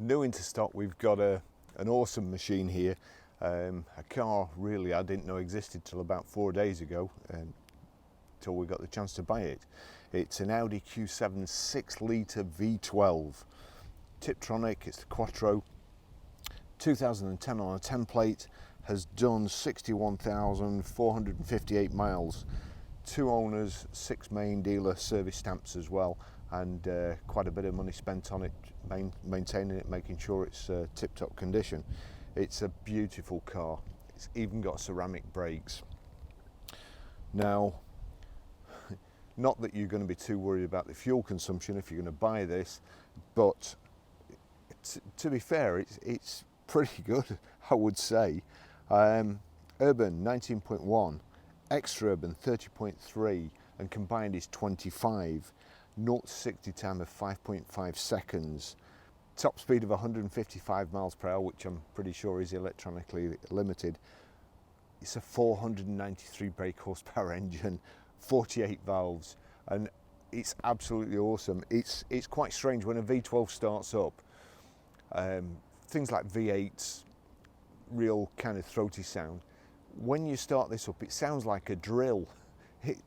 New into stock, we've got an awesome machine here. A car really I didn't know existed till about 4 days ago, till we got the chance to buy it. It's an Audi Q7 6-litre V12. Tiptronic, it's the Quattro. 2010 on a template, has done 61,458 miles. 2 owners, 6 main dealer service stamps as well, and quite a bit of money spent on it, maintaining it, making sure it's tip-top condition. It's a beautiful car. It's even got ceramic brakes. Now, not that you're going to be too worried about the fuel consumption if you're going to buy this, but to be fair, it's pretty good, I would say. Urban 19.1, extra urban 30.3, and combined is 25. 0 to 60 time of 5.5 seconds. Top speed of 155 miles per hour, which I'm pretty sure is electronically limited. It's a 493 brake horsepower engine, 48 valves, and it's absolutely awesome. It's quite strange when a V12 starts up. Things like V8s, real kind of throaty sound. When you start this up, it sounds like a drill.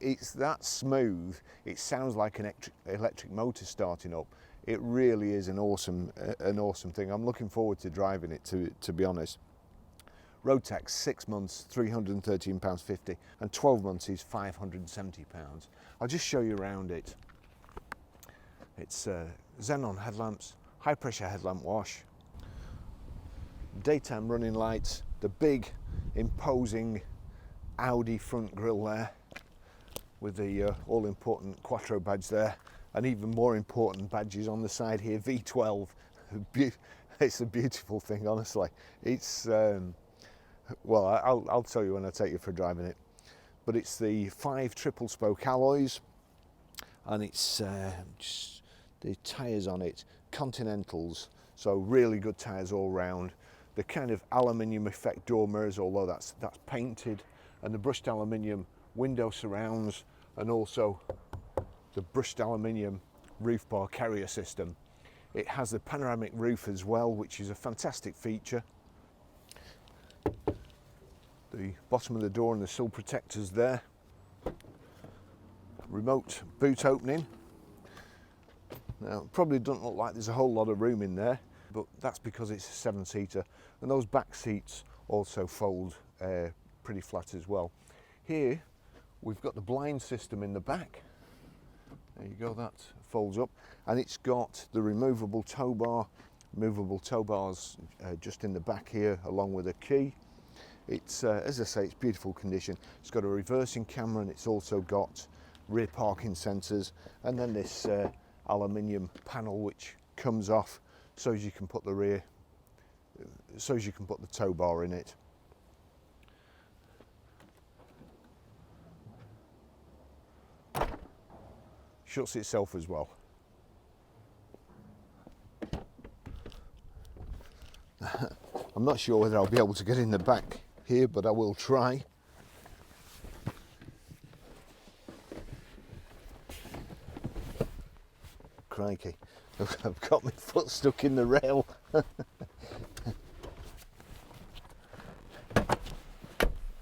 It's that smooth. It sounds like an electric motor starting up. It really is an awesome thing. I'm looking forward to driving it, to be honest. Road tax 6 months, £313.50, and 12 months is £570. I'll just show you around it. It's xenon headlamps, high pressure headlamp wash, daytime running lights, the big imposing Audi front grille there with the all important Quattro badge there, and even more important badges on the side here, V12. It's a beautiful thing, honestly. It's well, I'll tell you when I take you for driving it, but it's the 5 triple spoke alloys, and it's just the tyres on it, Continentals, so really good tyres all round. The kind of aluminium effect door mirrors, although that's painted, and the brushed aluminium window surrounds, and also the brushed aluminium roof bar carrier system. It has the panoramic roof as well, which is a fantastic feature. The bottom of the door and the sill protectors there. Remote boot opening. Now, it probably doesn't look like there's a whole lot of room in there, but that's because it's a 7-seater, and those back seats also fold pretty flat as well. Here we've got the blind system in the back. There you go, that folds up, and it's got the removable tow bar. Movable tow bars just in the back here, along with a key. It's as I say, it's beautiful condition. It's got a reversing camera, and it's also got rear parking sensors, and then this aluminium panel which comes off so as you can put the tow bar in it. Shuts itself as well. I'm not sure whether I'll be able to get in the back here, but I will try. Crikey, I've got my foot stuck in the rail.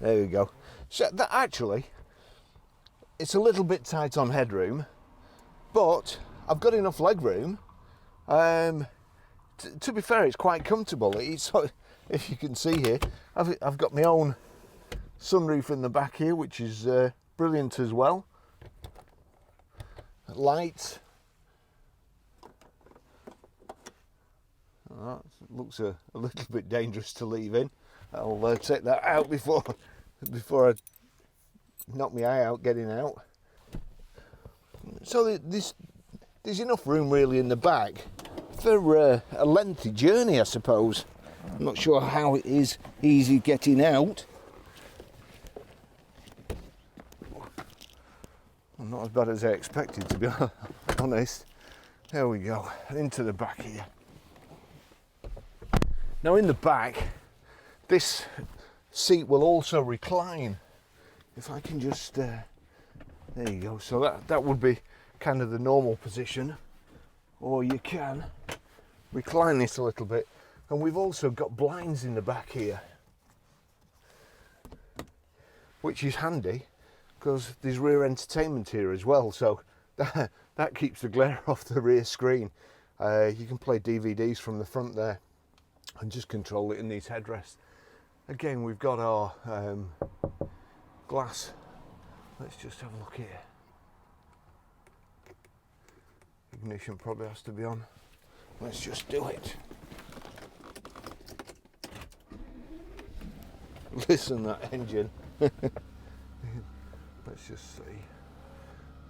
There we go. So that actually, it's a little bit tight on headroom, but I've got enough leg room. To be fair, it's quite comfortable. It's, if you can see here, I've got my own sunroof in the back here, which is brilliant as well. Lights. That looks a little bit dangerous to leave in. I'll take that out before I knock my eye out getting out. So there's enough room really in the back for a lengthy journey, I suppose. I'm not sure how it is easy getting out. Well, not as bad as I expected, to be honest. There we go, into the back here. Now in the back, this seat will also recline. If I can just, there you go. So that would be kind of the normal position, or you can recline it a little bit, and we've also got blinds in the back here, which is handy because there's rear entertainment here as well, so that keeps the glare off the rear screen. You can play DVDs from the front there and just control it in these headrests. Again, we've got our glass. Let's just have a look here. Ignition probably has to be on. Let's just do it. Listen, that engine. Let's just see.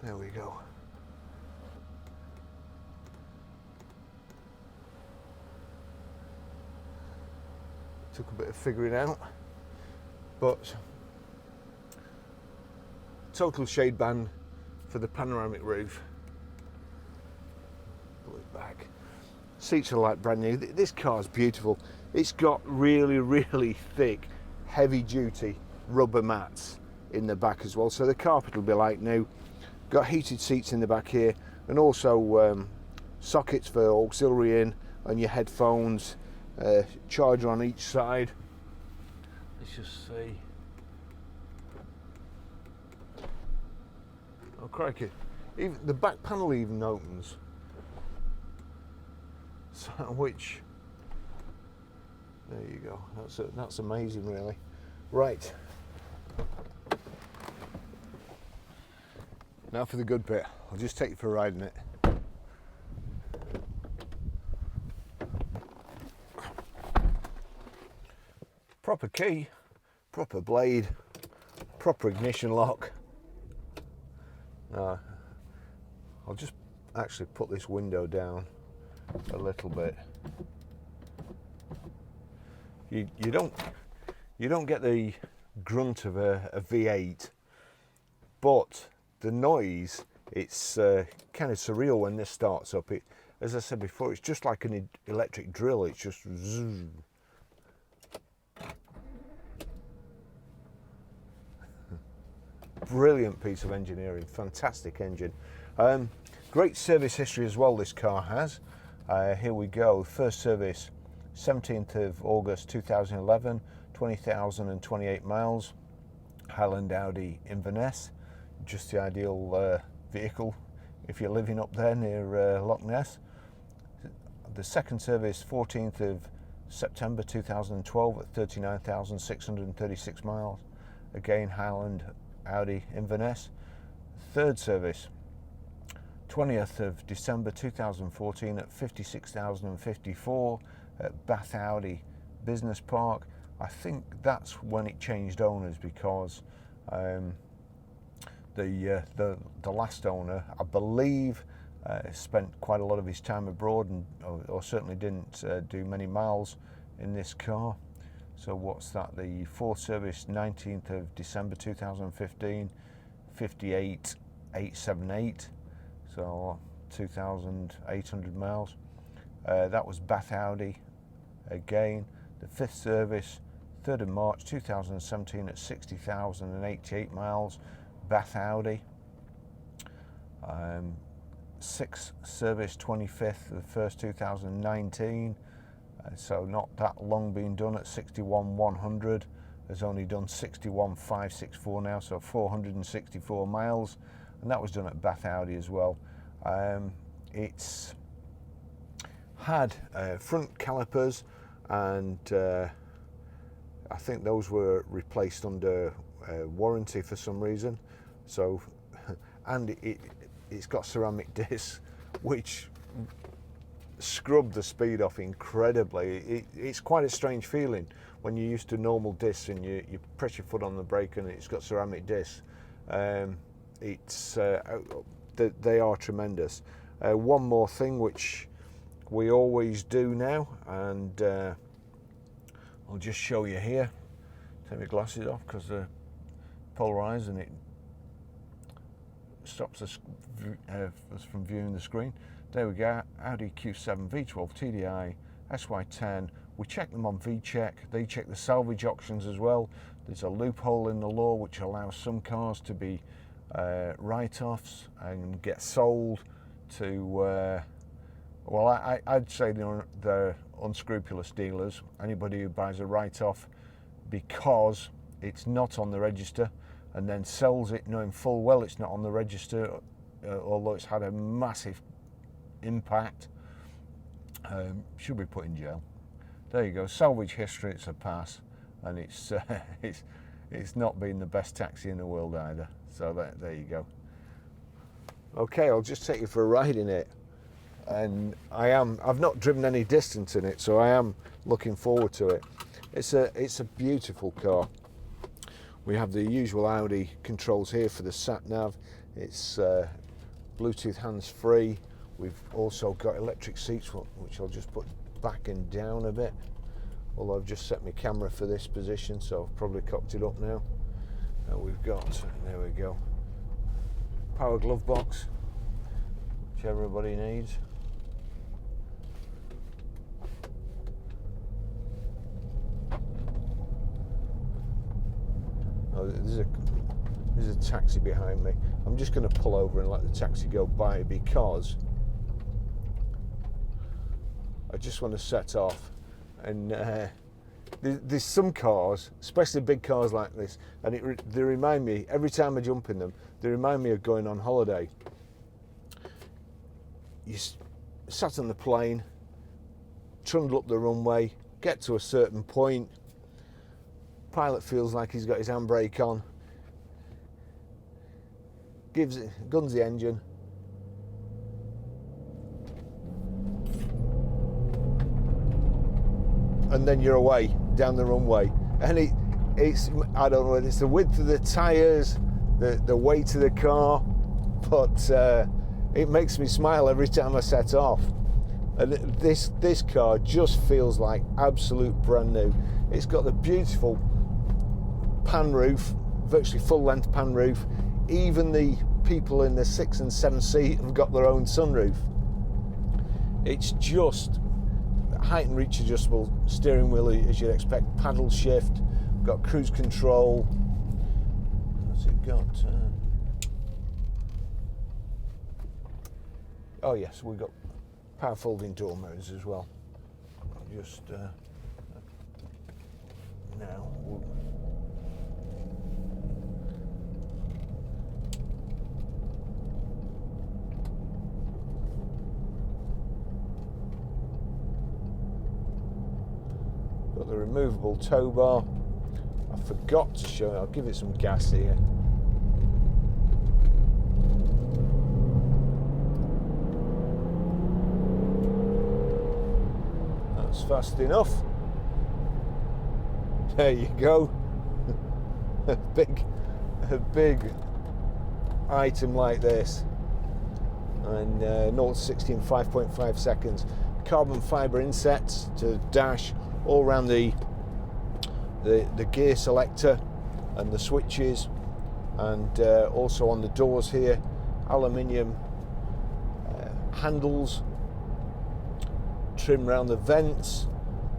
There we go. Took a bit of figuring out, but total shade band for the panoramic roof. Pull it back. Seats are like brand new. This car's beautiful. It's got really thick, heavy duty rubber mats in the back as well, so the carpet will be like new. Got heated seats in the back here, and also sockets for auxiliary in and your headphones, charger on each side. Let's just see. Oh crikey, even the back panel even opens, so, which, there you go, that's amazing really. Right, now for the good bit. I'll just take you for a ride in it. Proper key, proper blade, proper ignition lock. Now, I'll just actually put this window down a little bit. You don't get the grunt of a V8, but the noise, it's kind of surreal when this starts up. It, as I said before, it's just like an electric drill. It's just zzz. Brilliant piece of engineering, fantastic engine. Great service history as well this car has. Here we go, first service 17th of August 2011, 20,028 miles, Highland Audi Inverness, just the ideal vehicle if you're living up there near Loch Ness. The second service 14th of September 2012 at 39,636 miles, again Highland Audi Inverness. Third service 20th of December 2014 at 56,054 at Bath Audi Business Park. I think that's when it changed owners, because the last owner, I believe, spent quite a lot of his time abroad, and or certainly didn't do many miles in this car. So what's that? The fourth service 19th of December 2015, 58,878, so 2,800 miles. That was Bath Audi again. The fifth service 3rd of March 2017 at 60,088 miles, Bath Audi. Sixth service 25th of the 1st 2019, so not that long been done, at 61,100. Has only done 61,564 now, so 464 miles, and that was done at Bath Audi as well. It's had front calipers, and I think those were replaced under warranty for some reason. So, and it's got ceramic discs, which scrub the speed off incredibly. It's quite a strange feeling when you're used to normal discs and you press your foot on the brake and it's got ceramic discs. They are tremendous. One more thing which we always do now, and I'll just show you here. Take my glasses off because they're polarized and it stops us from viewing the screen. There we go, Audi Q7 V12 TDI SY10. We check them on V-Check. They check the salvage auctions as well. There's a loophole in the law which allows some cars to be write-offs and get sold to, well, I'd say they're unscrupulous dealers. Anybody who buys a write-off because it's not on the register and then sells it knowing full well it's not on the register, although it's had a massive impact, should be put in jail. There you go, salvage history, it's a pass, and it's not been the best taxi in the world either. So there you go. Okay, I'll just take you for a ride in it, and I've not driven any distance in it, so I am looking forward to it. It's a beautiful car. We have the usual Audi controls here for the sat nav. It's Bluetooth hands-free. We've also got electric seats, which I'll just put back and down a bit. Although I've just set my camera for this position, so I've probably cocked it up now. And we've got, there we go, power glove box, which everybody needs. Oh, there's a taxi behind me. I'm just going to pull over and let the taxi go by because I just want to set off. And there's some cars, especially big cars like this, and they remind me, every time I jump in them, they remind me of going on holiday. You sat on the plane, trundle up the runway, get to a certain point, pilot feels like he's got his handbrake on, guns the engine, and then you're away down the runway. And it's I don't know whether it's the width of the tyres, the weight of the car, but it makes me smile every time I set off. And this car just feels like absolute brand new. It's got the beautiful pan roof, virtually full length pan roof. Even the people in the 6 and 7 seat have got their own sunroof. It's just height and reach adjustable steering wheel, as you'd expect, paddle shift, got cruise control. What's it got? Oh yes, we've got power folding door mirrors as well. Just now. Got the removable tow bar. I forgot to show it. I'll give it some gas here. That's fast enough. There you go. a big item like this, and 0 to 60 in 5.5 seconds. Carbon fibre insets to dash all around the gear selector and the switches, and also on the doors here, aluminium handles, trim around the vents,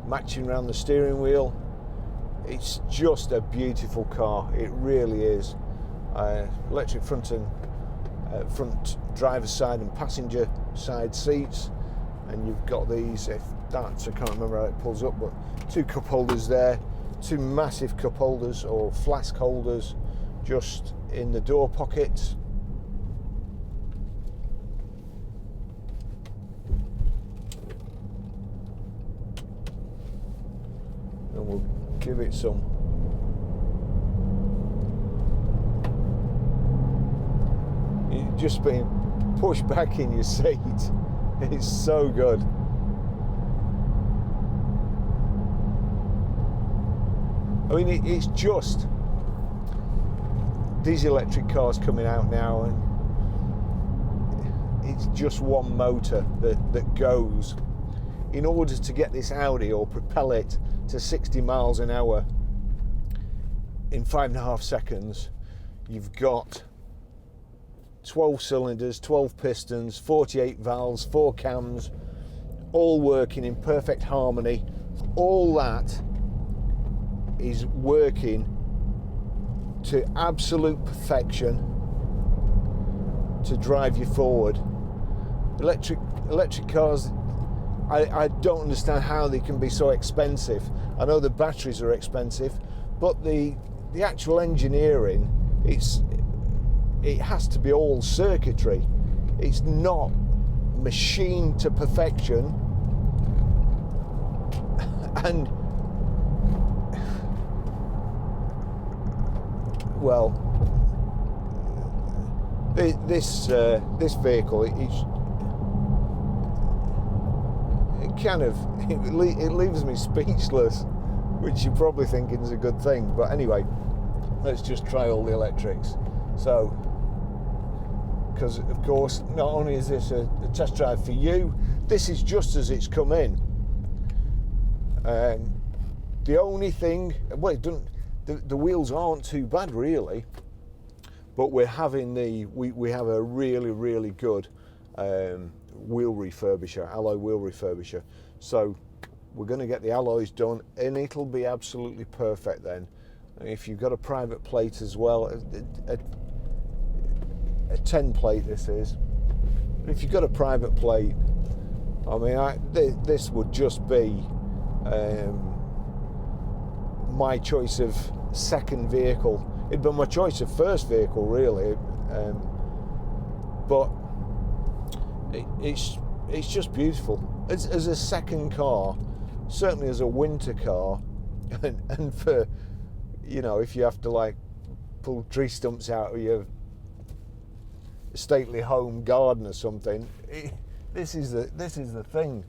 matching around the steering wheel. It's just a beautiful car, it really is. Electric front and front driver's side and passenger side seats, and you've got these, if that's, I can't remember how it pulls up, but 2 cup holders there, 2 massive cup holders or flask holders just in the door pockets. And we'll give it some. You're just being pushed back in your seat. It's so good. I mean, it's just these electric cars coming out now, and it's just one motor that goes. In order to get this Audi or propel it to 60 miles an hour in 5.5 seconds, you've got 12 cylinders, 12 pistons, 48 valves, 4 cams, all working in perfect harmony. All that is working to absolute perfection to drive you forward. Electric cars, I don't understand how they can be so expensive. I know the batteries are expensive, but the actual engineering, it has to be all circuitry. It's not machined to perfection. And well, this vehicle, it leaves me speechless, which you're probably thinking is a good thing. But anyway, let's just try all the electrics. So, because of course, not only is this a test drive for you, this is just as it's come in. The only thing, well, it doesn't. The wheels aren't too bad really, but we're having we have a really good wheel refurbisher, alloy wheel refurbisher. So we're going to get the alloys done, and it'll be absolutely perfect then. If you've got a private plate as well, a 10 plate this is. But if you've got a private plate, I mean, this would just be my choice of second vehicle. It'd be my choice of first vehicle really, but it's just beautiful as a second car, certainly as a winter car, and for, you know, if you have to like pull tree stumps out of your stately home garden or something, this is the thing.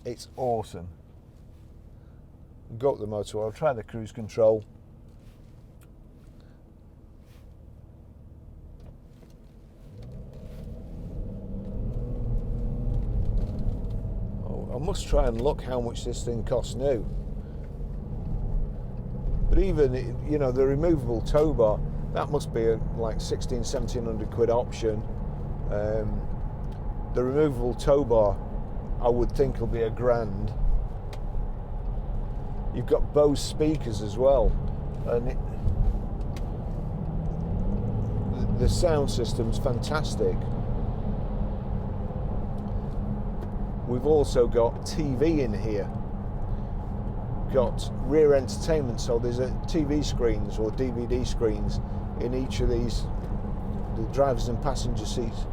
It's awesome. Go up the motorway. I'll try the cruise control. Oh, I must try and look how much this thing costs new. But even, you know, the removable tow bar, that must be like 1,1700 quid option. The removable tow bar, I would think, will be £1,000. You've got Bose speakers as well, and the sound system's fantastic. We've also got TV in here, got rear entertainment, so there's a TV screens or DVD screens in each of these, the drivers and passenger seats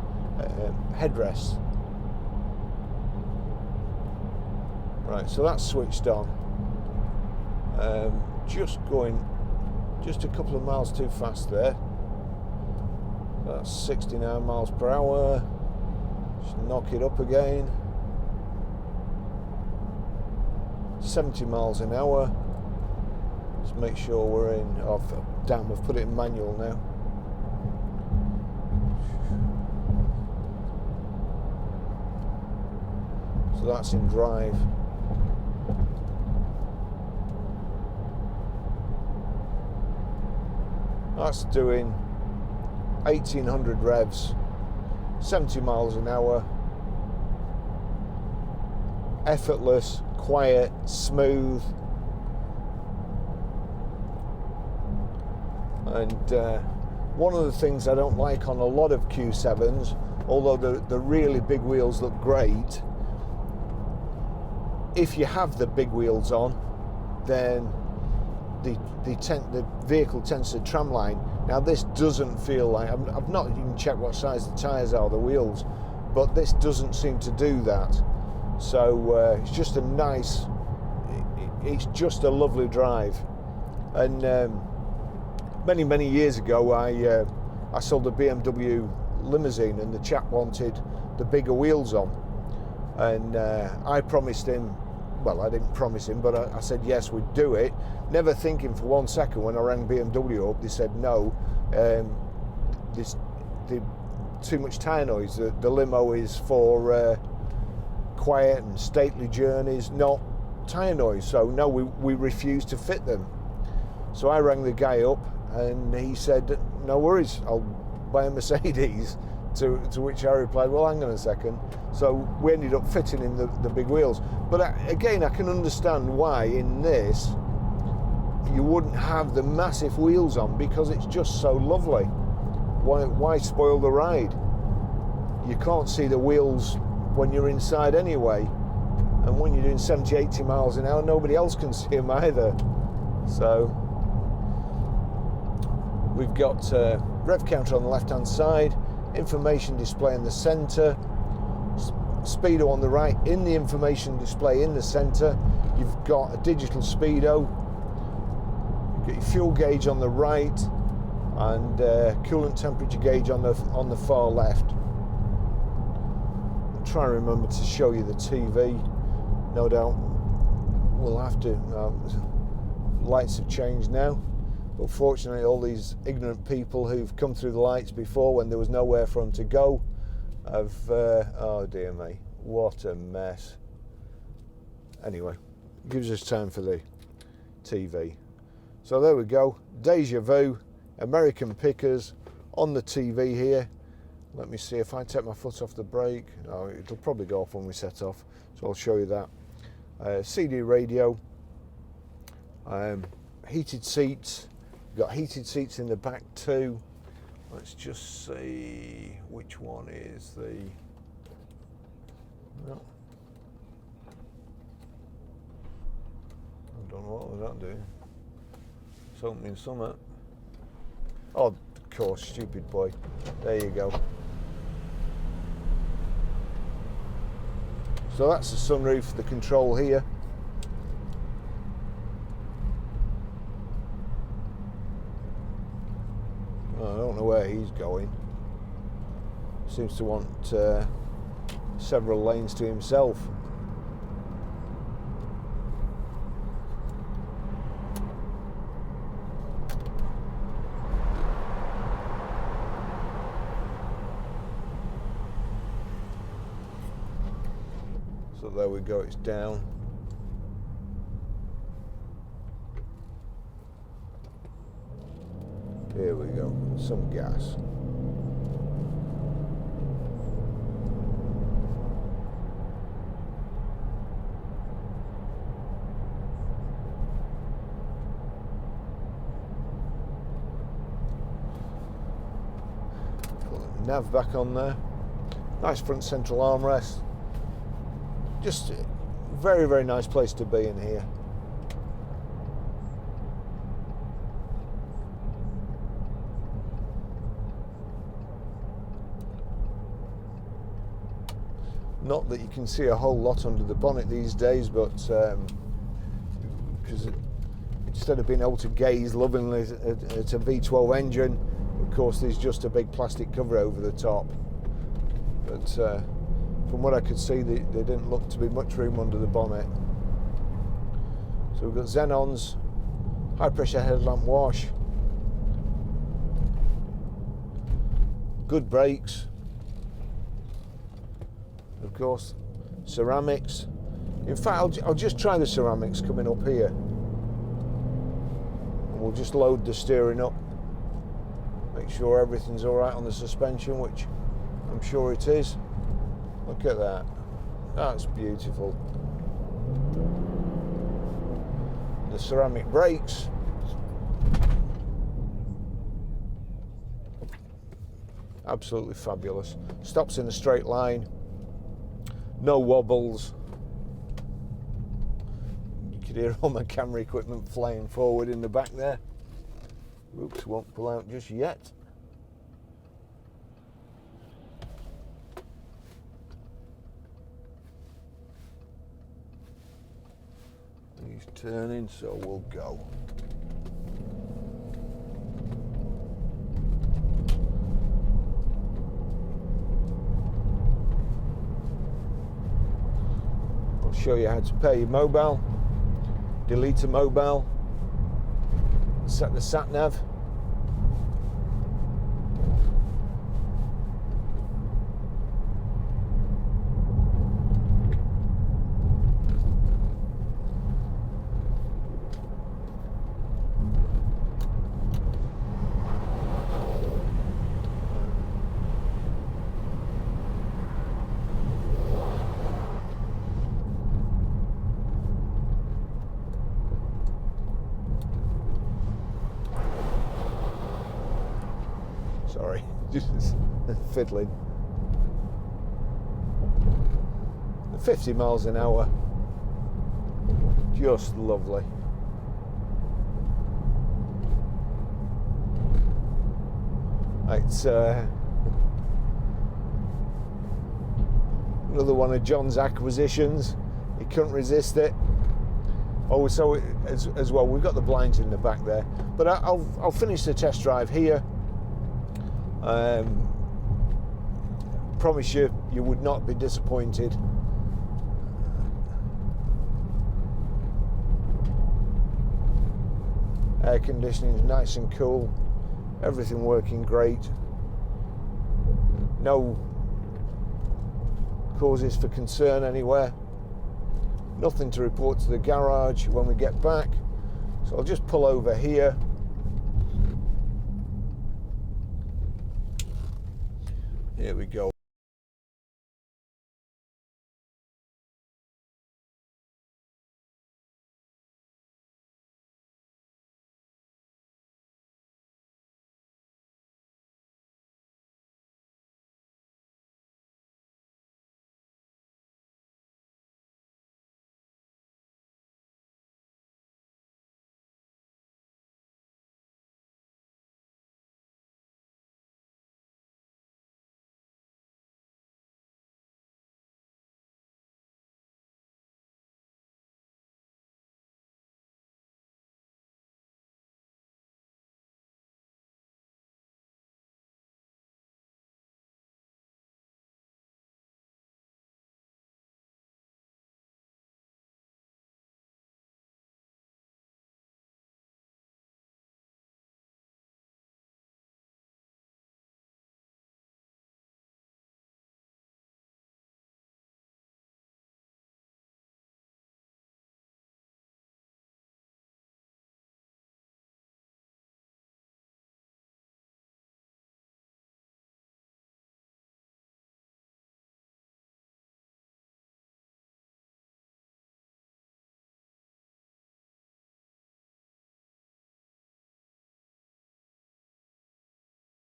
headrests. Right, so that's switched on. Just going just a couple of miles too fast there. That's 69 miles per hour. Just knock it up again. 70 miles an hour. Just make sure we're in. Oh, damn, I've put it in manual now. So that's in drive. That's doing 1800 revs, 70 miles an hour, effortless, quiet, smooth, and one of the things I don't like on a lot of Q7s, although the really big wheels look great, if you have the big wheels on, then the vehicle tends to tramline. Now this doesn't feel like, I've not even checked what size the tyres are, the wheels, but this doesn't seem to do that. So it's just a nice, it's just a lovely drive. And many years ago I sold a BMW limousine, and the chap wanted the bigger wheels on, and I promised him, well, I didn't promise him, but I said yes, we'd do it, never thinking for 1 second when I rang BMW up, they said no, there's too much tyre noise, the limo is for quiet and stately journeys, not tyre noise, so no, we refused to fit them. So I rang the guy up, and he said, no worries, I'll buy a Mercedes. To which I replied, well, hang on a second. So we ended up fitting in the big wheels. But again, I can understand why in this you wouldn't have the massive wheels on, because it's just so lovely. Why spoil the ride? You can't see the wheels when you're inside anyway. and when you're doing 70, 80 miles an hour, nobody else can see them either. So we've got rev counter on the left hand side, information display in the centre, speedo on the right. In the information display in the centre, you've got a digital speedo, you've got your fuel gauge on the right, and coolant temperature gauge on the far left. I'll try and remember to show you the TV. No doubt we'll have to. Lights have changed now, but fortunately all these ignorant people who've come through the lights before when there was nowhere for them to go have oh dear me, what a mess. Anyway, gives us time for the TV. So there we go, deja vu, American pickers on the TV here. Let me see, if I take my foot off the brake, oh, it'll probably go off when we set off, so I'll show you that. CD radio, heated seats, got heated seats in the back too. Let's just see which one is the, no. I don't know what was that doing. It's opening something. Oh, of course, stupid boy. There you go. So that's the sunroof, the control here. Oh, I don't know where he's going. Seems to want several lanes to himself. So there we go, it's down. Here we go, some gas. Put the nav back on there. Nice front central armrest. Just a very, very nice place to be in here. Not that you can see a whole lot under the bonnet these days, but because instead of being able to gaze lovingly at a V12 engine, of course there's just a big plastic cover over the top. But from what I could see, there didn't look to be much room under the bonnet. So we've got xenons, high pressure headlamp wash, good brakes, of course, ceramics. In fact, I'll just try the ceramics coming up here. And we'll just load the steering up, make sure everything's all right on the suspension, which I'm sure it is. Look at that. That's beautiful. The ceramic brakes. Absolutely fabulous. Stops in a straight line. No wobbles. You could hear all my camera equipment flying forward in the back there. Oops, won't pull out just yet. He's turning, so we'll go. I'll show you how to pair your mobile, delete a mobile, set the sat nav. Sorry, just fiddling. 50 miles an hour, Just lovely. It's another one of John's acquisitions. He couldn't resist it. Oh, so as well, we've got the blinds in the back there. But I'll finish the test drive here. Promise you would not be disappointed. Air conditioning is nice and cool. Everything working great. No causes for concern anywhere. Nothing to report to the garage when we get back. So I'll just pull over here. Here we go.